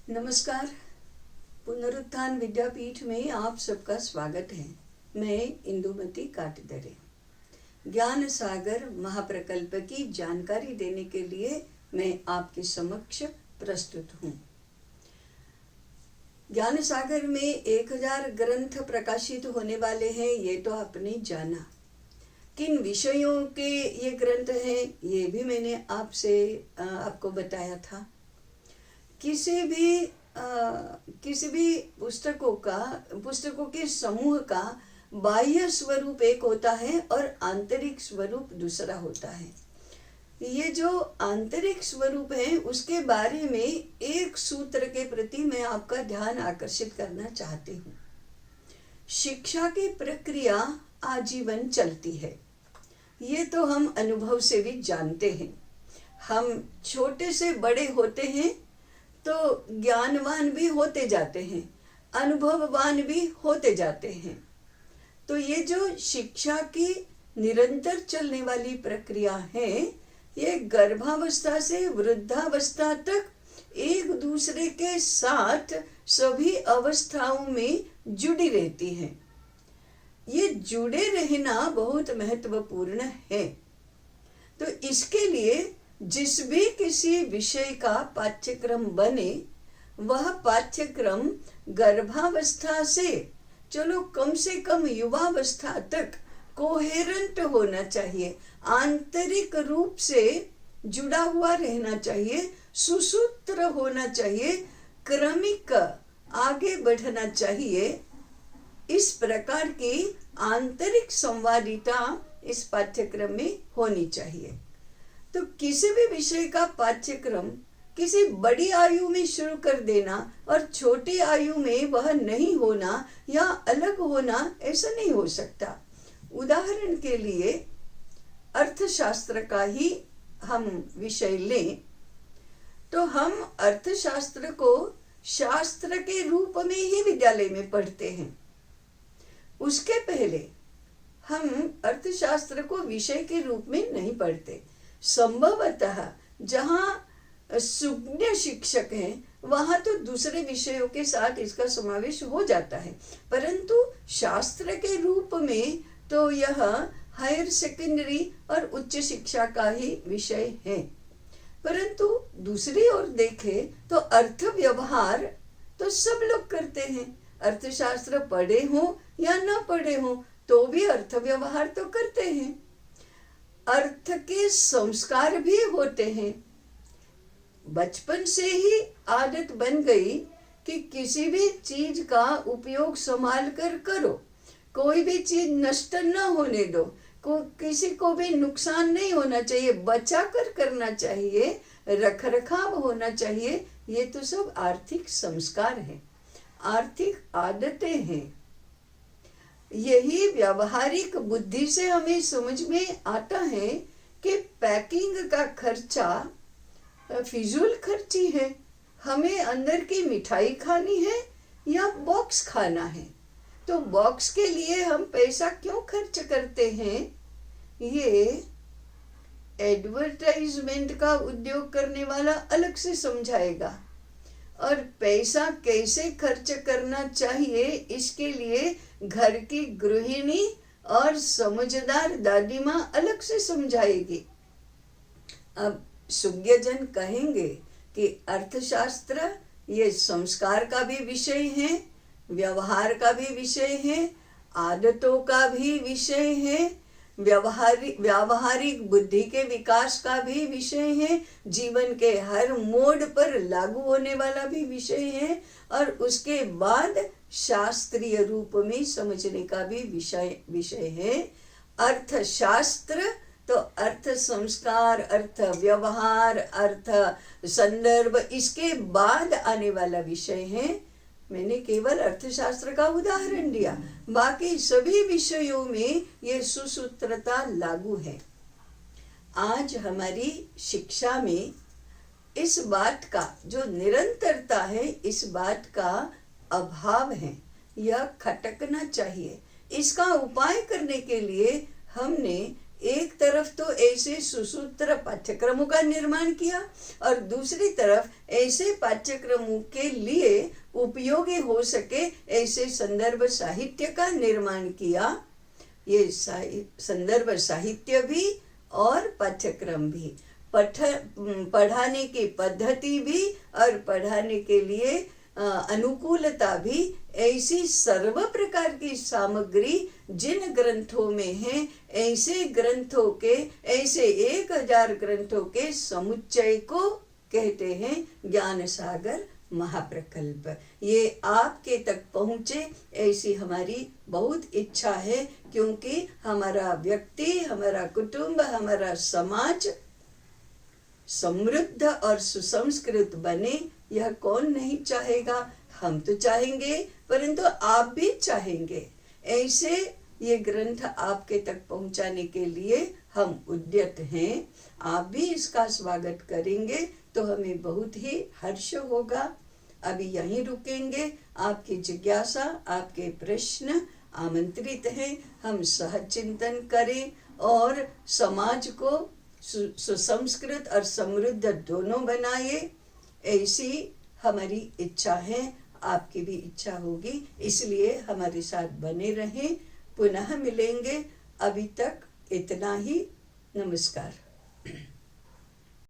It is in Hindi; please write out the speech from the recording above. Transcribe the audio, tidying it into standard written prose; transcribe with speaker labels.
Speaker 1: नमस्कार। पुनरुत्थान विद्यापीठ में आप सबका स्वागत है। मैं इंदुमती काटदरे। ज्ञान सागर महाप्रकल्प की जानकारी देने के लिए मैं आपके समक्ष प्रस्तुत हूँ। ज्ञान सागर में 1000 ग्रंथ प्रकाशित होने वाले हैं, ये तो आपने जाना। किन विषयों के ये ग्रंथ हैं ये भी मैंने आपको बताया था। किसी भी पुस्तकों के समूह का बाह्य स्वरूप एक होता है और आंतरिक स्वरूप दूसरा होता है। ये जो आंतरिक स्वरूप है उसके बारे में एक सूत्र के प्रति मैं आपका ध्यान आकर्षित करना चाहती हूँ। शिक्षा की प्रक्रिया आजीवन चलती है, ये तो हम अनुभव से भी जानते हैं। हम छोटे से बड़े होते हैं तो ज्ञानवान भी होते जाते हैं, अनुभववान भी होते जाते हैं। तो ये जो शिक्षा की निरंतर चलने वाली प्रक्रिया है, ये गर्भावस्था से वृद्धावस्था तक एक दूसरे के साथ सभी अवस्थाओं में जुड़ी रहती है। ये जुड़े रहना बहुत महत्वपूर्ण है। तो इसके लिए जिस भी किसी विषय का पाठ्यक्रम बने, वह पाठ्यक्रम गर्भावस्था से चलो कम से कम युवावस्था तक कोहेरेंट होना चाहिए, आंतरिक रूप से जुड़ा हुआ रहना चाहिए, सुसूत्र होना चाहिए, क्रमिक आगे बढ़ना चाहिए। इस प्रकार की आंतरिक संवादिता इस पाठ्यक्रम में होनी चाहिए। तो किसी भी विषय का पाठ्यक्रम किसी बड़ी आयु में शुरू कर देना और छोटी आयु में वह नहीं होना या अलग होना, ऐसा नहीं हो सकता। उदाहरण के लिए अर्थशास्त्र का ही हम विषय लें तो हम अर्थशास्त्र को शास्त्र के रूप में ही विद्यालय में पढ़ते हैं। उसके पहले हम अर्थशास्त्र को विषय के रूप में नहीं पढ़ते। संभवतः जहाँ सुज्ञ शिक्षक हैं वहाँ तो दूसरे विषयों के साथ इसका समावेश हो जाता है, परंतु शास्त्र के रूप में तो यह हायर सेकेंडरी और उच्च शिक्षा का ही विषय है। परंतु दूसरी ओर देखें तो अर्थ व्यवहार तो सब लोग करते हैं। अर्थशास्त्र पढ़े हों या न पढ़े हों तो भी अर्थ व्यवहार तो करते हैं। अर्थ के संस्कार भी होते हैं। बचपन से ही आदत बन गई कि किसी भी चीज का उपयोग संभाल कर करो, कोई भी चीज नष्ट न होने दो, किसी को भी नुकसान नहीं होना चाहिए, बचा कर करना चाहिए, रख रखाव होना चाहिए। ये तो सब आर्थिक संस्कार हैं, आर्थिक आदतें हैं। यही व्यावहारिक बुद्धि से हमें समझ में आता है कि पैकिंग का खर्चा फिजूल खर्ची है। हमें अंदर की मिठाई खानी है या बॉक्स खाना है, तो बॉक्स के लिए हम पैसा क्यों खर्च करते हैं? ये एडवर्टाइजमेंट का उद्योग करने वाला अलग से समझाएगा, और पैसा कैसे खर्च करना चाहिए इसके लिए घर की गृहिणी और समझदार दादी माँ अलग से समझाएगी। अब सुज्ञजन कहेंगे कि अर्थशास्त्र ये संस्कार का भी विषय है, व्यवहार का भी विषय है, आदतों का भी विषय है, व्यावहारिक बुद्धि के विकास का भी विषय है, जीवन के हर मोड़ पर लागू होने वाला भी विषय है, और उसके बाद शास्त्रीय रूप में समझने का भी विषय है। अर्थशास्त्र तो अर्थ संस्कार, अर्थ व्यवहार, अर्थ संदर्भ, इसके बाद आने वाला विषय है। मैंने केवल अर्थशास्त्र का उदाहरण दिया, बाकी सभी विषयों में ये सुसूत्रता लागू है। आज हमारी शिक्षा में इस बात का जो निरंतरता है, इस बात का अभाव है, यह खटकना चाहिए। इसका उपाय करने के लिए हमने एक तरफ तो ऐसे सुसूत्र पाठ्यक्रमों का निर्माण किया और दूसरी तरफ ऐसे पाठ्यक्रमों के लिए उपयोगी हो सके ऐसे संदर्भ साहित्य का निर्माण किया। ये संदर्भ साहित्य भी और पाठ्यक्रम भी, पढ़ाने की पद्धति भी और पढ़ाने के लिए अनुकूलता भी, ऐसी सर्व प्रकार की सामग्री जिन ग्रंथों में है, ऐसे ग्रंथों के, ऐसे 1000 ग्रंथों के समुच्चय को कहते हैं ज्ञान सागर महाप्रकल्प। ये आपके तक पहुँचे ऐसी हमारी बहुत इच्छा है, क्योंकि हमारा व्यक्ति, हमारा कुटुंब, हमारा समाज समृद्ध और सुसंस्कृत बने। यह कौन नहीं चाहेगा? हम तो चाहेंगे, परंतु आप भी चाहेंगे। ऐसे ये ग्रंथ आपके तक पहुंचाने के लिए हम उद्यत हैं। आप भी इसका स्वागत करेंगे तो हमें बहुत ही हर्ष होगा। अभी यहीं रुकेंगे। आपकी जिज्ञासा, आपके प्रश्न आमंत्रित हैं। हम सहचिंतन करें और समाज को सुसंस्कृत और समृद्ध दोनों बनाए, ऐसी हमारी इच्छा है। आपकी भी इच्छा होगी, इसलिए हमारे साथ बने रहें। पुनः मिलेंगे। अभी तक इतना ही। नमस्कार।